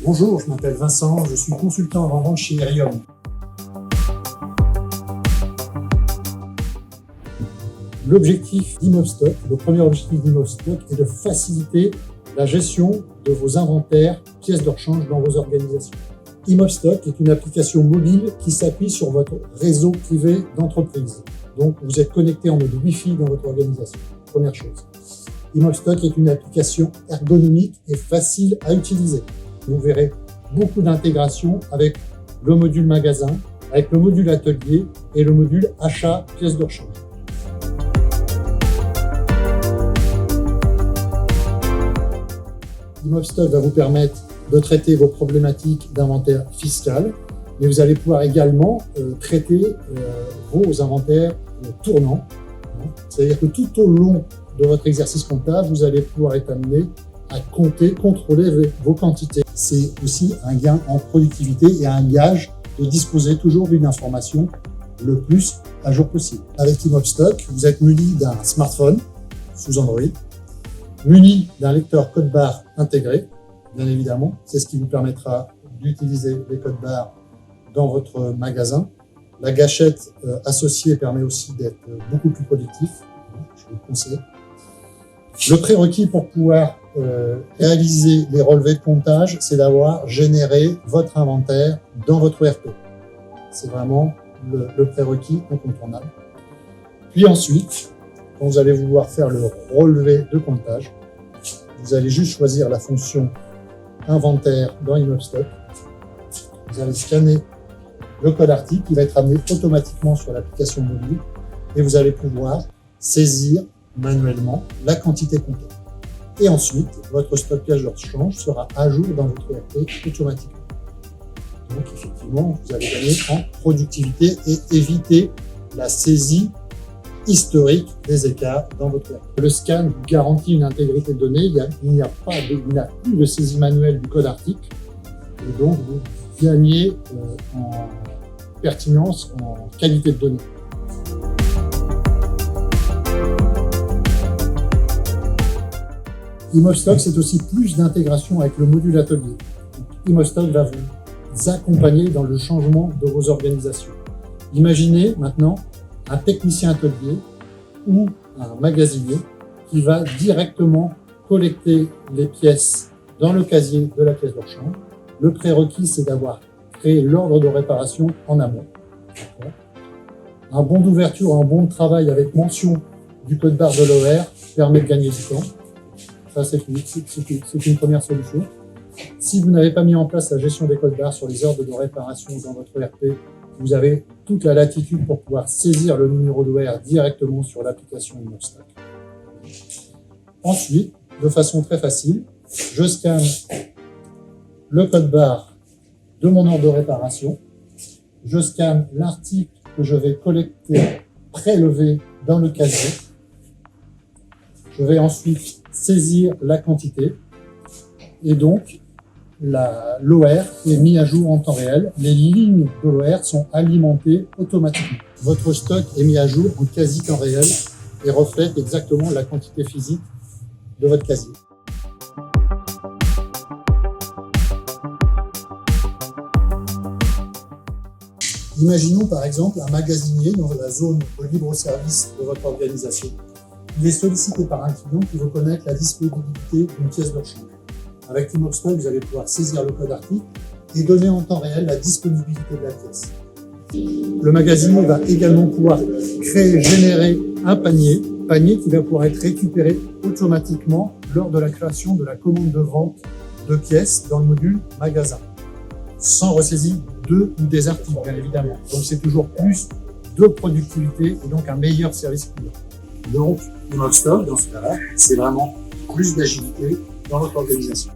Bonjour, je m'appelle Vincent, je suis consultant en vente chez Erium. L'objectif d'Imobstock, le premier objectif d'Imobstock est de faciliter la gestion de vos inventaires, pièces de rechange dans vos organisations. Imobstock est une application mobile qui s'appuie sur votre réseau privé d'entreprise. Donc, vous êtes connecté en mode Wi-Fi dans votre organisation. Première chose. Imobstock est une application ergonomique et facile à utiliser. Vous verrez beaucoup d'intégration avec le module magasin, avec le module atelier et le module achat pièces de rechange. Imobstock va vous permettre de traiter vos problématiques d'inventaire fiscal, mais vous allez pouvoir également traiter vos inventaires tournants. C'est-à-dire que tout au long de votre exercice comptable, vous allez pouvoir être amené à compter, contrôler vos quantités. C'est aussi un gain en productivité et un gage de disposer toujours d'une information le plus à jour possible. Avec Imobstock, vous êtes muni d'un smartphone sous Android, muni d'un lecteur code barre intégré, bien évidemment. C'est ce qui vous permettra d'utiliser les codes barres dans votre magasin. La gâchette associée permet aussi d'être beaucoup plus productif, je vous le conseille. Le prérequis pour pouvoir réaliser les relevés de comptage, c'est d'avoir généré votre inventaire dans votre ERP. C'est vraiment le prérequis incontournable. Puis ensuite, quand vous allez vouloir faire le relevé de comptage, vous allez juste choisir la fonction inventaire dans Imobstock. Vous allez scanner le code article qui va être amené automatiquement sur l'application mobile et vous allez pouvoir saisir manuellement la quantité comptée. Et ensuite, votre stockage de rechange sera à jour dans votre ERP automatiquement. Donc effectivement, vous allez gagner en productivité et éviter la saisie historique des écarts dans votre ERP. Le scan vous garantit une intégrité de données, il n'y a plus de saisie manuelle du code article, et donc vous gagnez en pertinence, en qualité de données. Imobstock, c'est aussi plus d'intégration avec le module atelier. Imobstock va vous accompagner dans le changement de vos organisations. Imaginez maintenant un technicien atelier ou un magasinier qui va directement collecter les pièces dans le casier de la pièce de rechange. Le prérequis, c'est d'avoir créé l'ordre de réparation en amont. Un bon d'ouverture, un bon de travail avec mention du code barre de l'OR permet de gagner du temps. Ça, c'est une première solution. Si vous n'avez pas mis en place la gestion des codes barres sur les ordres de réparation dans votre ERP, vous avez toute la latitude pour pouvoir saisir le numéro d'OR directement sur l'application Imobstock. Ensuite, de façon très facile, je scanne le code barre de mon ordre de réparation, je scanne l'article que je vais collecter, prélever dans le casier. Je vais ensuite saisir la quantité et donc l'OR est mis à jour en temps réel. Les lignes de l'OR sont alimentées automatiquement. Votre stock est mis à jour en quasi temps réel et reflète exactement la quantité physique de votre casier. Imaginons par exemple un magasinier dans la zone de libre-service de votre organisation. Il est sollicité par un client qui reconnaît la disponibilité d'une pièce de rechange. Avec Imobstock, vous allez pouvoir saisir le code article et donner en temps réel la disponibilité de la pièce. Le magasinier va également pouvoir générer un panier qui va pouvoir être récupéré automatiquement lors de la création de la commande de vente de pièces dans le module magasin, sans ressaisie de ou des articles, bien évidemment. Donc c'est toujours plus de productivité et donc un meilleur service client. Donc, Imobstock, dans ce cas-là, c'est vraiment plus d'agilité dans votre organisation.